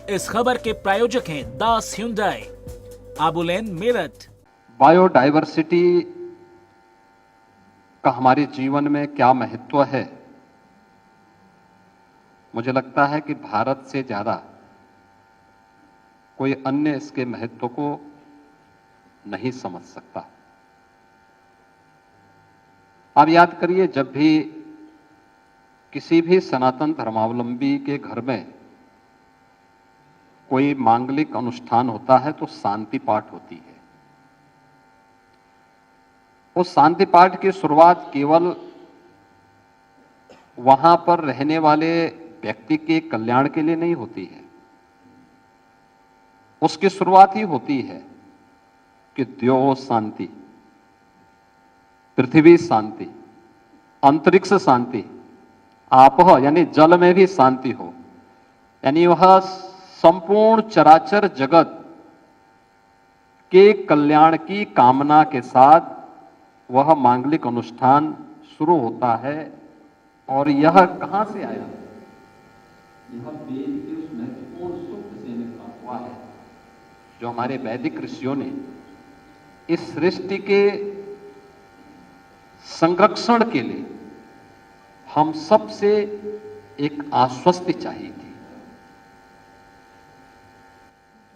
इस खबर के प्रायोजक हैं दास Hyundai, आबुलेन मेरठ। बायोडायवर्सिटी का हमारे जीवन में क्या महत्व है, मुझे लगता है कि भारत से ज्यादा कोई अन्य इसके महत्व को नहीं समझ सकता। आप याद करिए, जब भी किसी भी सनातन धर्मावलंबी के घर में कोई मांगलिक अनुष्ठान होता है तो शांति पाठ होती है। उस शांति पाठ की शुरुआत केवल वहां पर रहने वाले व्यक्ति के कल्याण के लिए नहीं होती है। उसकी शुरुआत ही होती है कि द्यो शांति, पृथ्वी शांति, अंतरिक्ष शांति, आपह यानी जल में भी शांति हो, यानी वह संपूर्ण चराचर जगत के कल्याण की कामना के साथ वह मांगलिक अनुष्ठान शुरू होता है। और यह कहां से आया? यह वेद के उस महत्वपूर्ण सूत्र से निकला हुआ है जो हमारे वैदिक ऋषियों ने इस सृष्टि के संरक्षण के लिए हम सबसे एक आश्वस्ति चाहिए थी।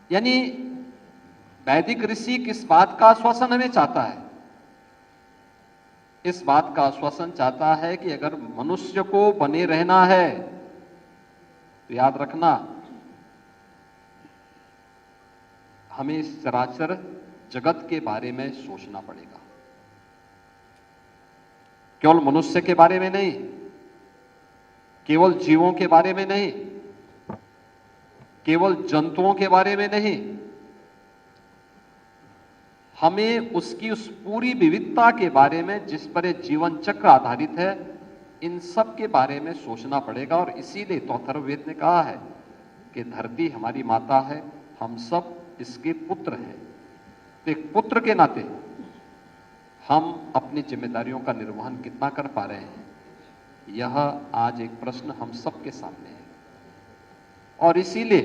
यानी वैदिक ऋषि किस बात का आश्वासन हमें चाहता है? इस बात का आश्वासन चाहता है कि अगर मनुष्य को बने रहना है तो याद रखना, हमें इस चराचर जगत के बारे में सोचना पड़ेगा। केवल मनुष्य के बारे में नहीं, केवल जीवों के बारे में नहीं, केवल जंतुओं के बारे में नहीं, हमें उसकी उस पूरी विविधता के बारे में जिस पर ये जीवन चक्र आधारित है, इन सब के बारे में सोचना पड़ेगा। और इसीलिए तो अथर्ववेद ने कहा है कि धरती हमारी माता है, हम सब इसके पुत्र हैं। तो एक पुत्र के नाते हम अपनी जिम्मेदारियों का निर्वहन कितना कर पा रहे हैं, यह आज एक प्रश्न हम सबके सामने है। और इसीलिए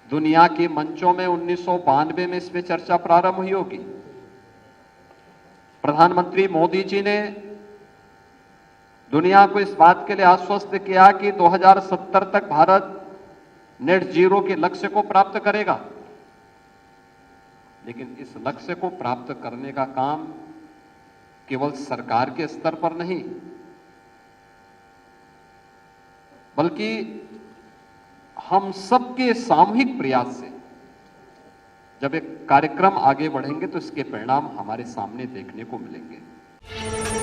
दुनिया के मंचों में 1992 में इस पे चर्चा प्रारंभ हुई होगी। प्रधानमंत्री मोदी जी ने दुनिया को इस बात के लिए आश्वस्त किया कि 2070 तक भारत नेट जीरो के लक्ष्य को प्राप्त करेगा। लेकिन इस लक्ष्य को प्राप्त करने का काम केवल सरकार के स्तर पर नहीं, बल्कि हम सबके सामूहिक प्रयास से जब एक कार्यक्रम आगे बढ़ेंगे तो इसके परिणाम हमारे सामने देखने को मिलेंगे।